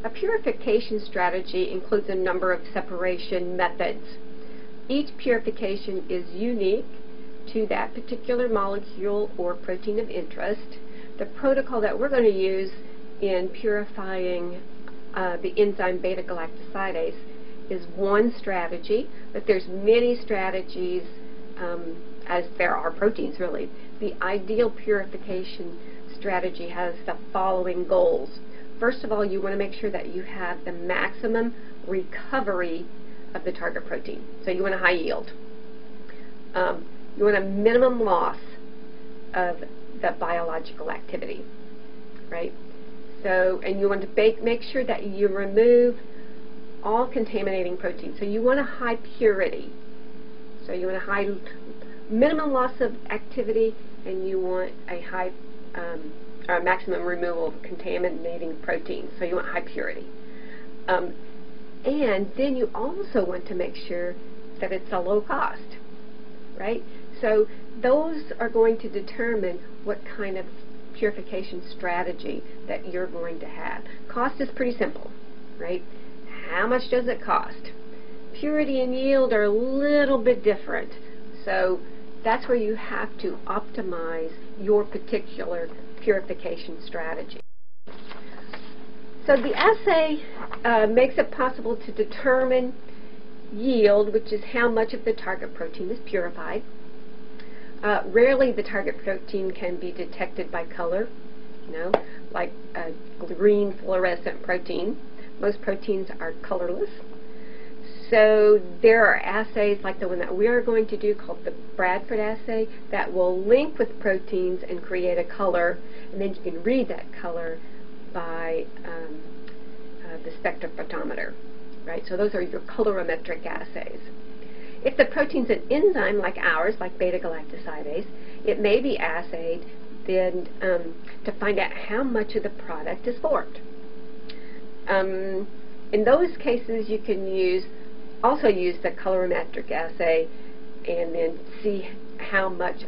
A purification strategy includes a number of separation methods. Each purification is unique to that particular molecule or protein of interest. The protocol that we're going to use in purifying the enzyme beta-galactosidase is one strategy, but there's many strategies as there are proteins, really. The ideal purification strategy has the following goals. First of all, you want to make sure that you have the maximum recovery of the target protein. So you want a high yield. You want a minimum loss of the biological activity, right? So, and you want to make sure that you remove all contaminating proteins. So you want a high purity. So you want a high minimum loss of activity, and you want a high or a maximum removal of contaminating proteins. So you want high purity. And then you also want to make sure that it's a low cost, right? So those are going to determine what kind of purification strategy that you're going to have. Cost is pretty simple, right? How much does it cost? Purity and yield are a little bit different. So that's where you have to optimize your particular purification strategy. So the assay makes it possible to determine yield, which is how much of the target protein is purified. Rarely the target protein can be detected by color, like a green fluorescent protein. Most proteins are colorless. So there are assays like the one that we are going to do called the Bradford assay that will link with proteins and create a color, and then you can read that color by the spectrophotometer, right? So those are your colorimetric assays. If the protein's an enzyme like ours, like beta-galactosidase, it may be assayed then to find out how much of the product is formed. In those cases, you can also use the colorimetric assay and then see how much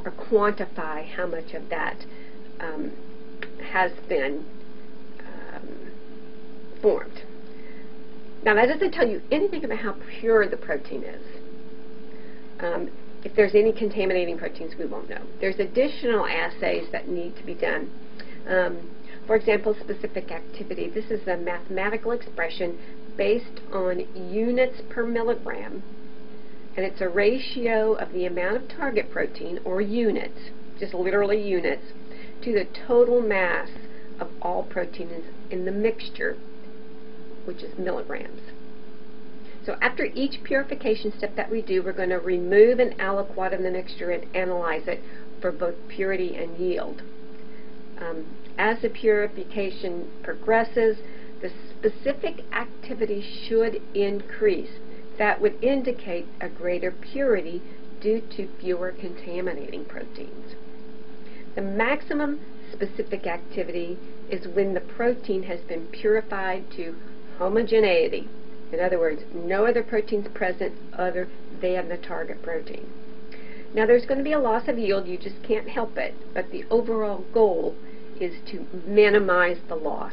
or quantify how much of that has been formed. Now, that doesn't tell you anything about how pure the protein is. If there's any contaminating proteins, we won't know. There's additional assays that need to be done. For example, specific activity. This is a mathematical expression based on units per milligram, and it's a ratio of the amount of target protein, or units, just literally units, to the total mass of all proteins in the mixture, which is milligrams. So after each purification step that we do, we're going to remove an aliquot in the mixture and analyze it for both purity and yield. As the purification progresses, the specific activity should increase. That would indicate a greater purity due to fewer contaminating proteins. The maximum specific activity is when the protein has been purified to homogeneity. In other words, no other proteins present other than the target protein. Now, there's going to be a loss of yield, you just can't help it, but the overall goal is to minimize the loss.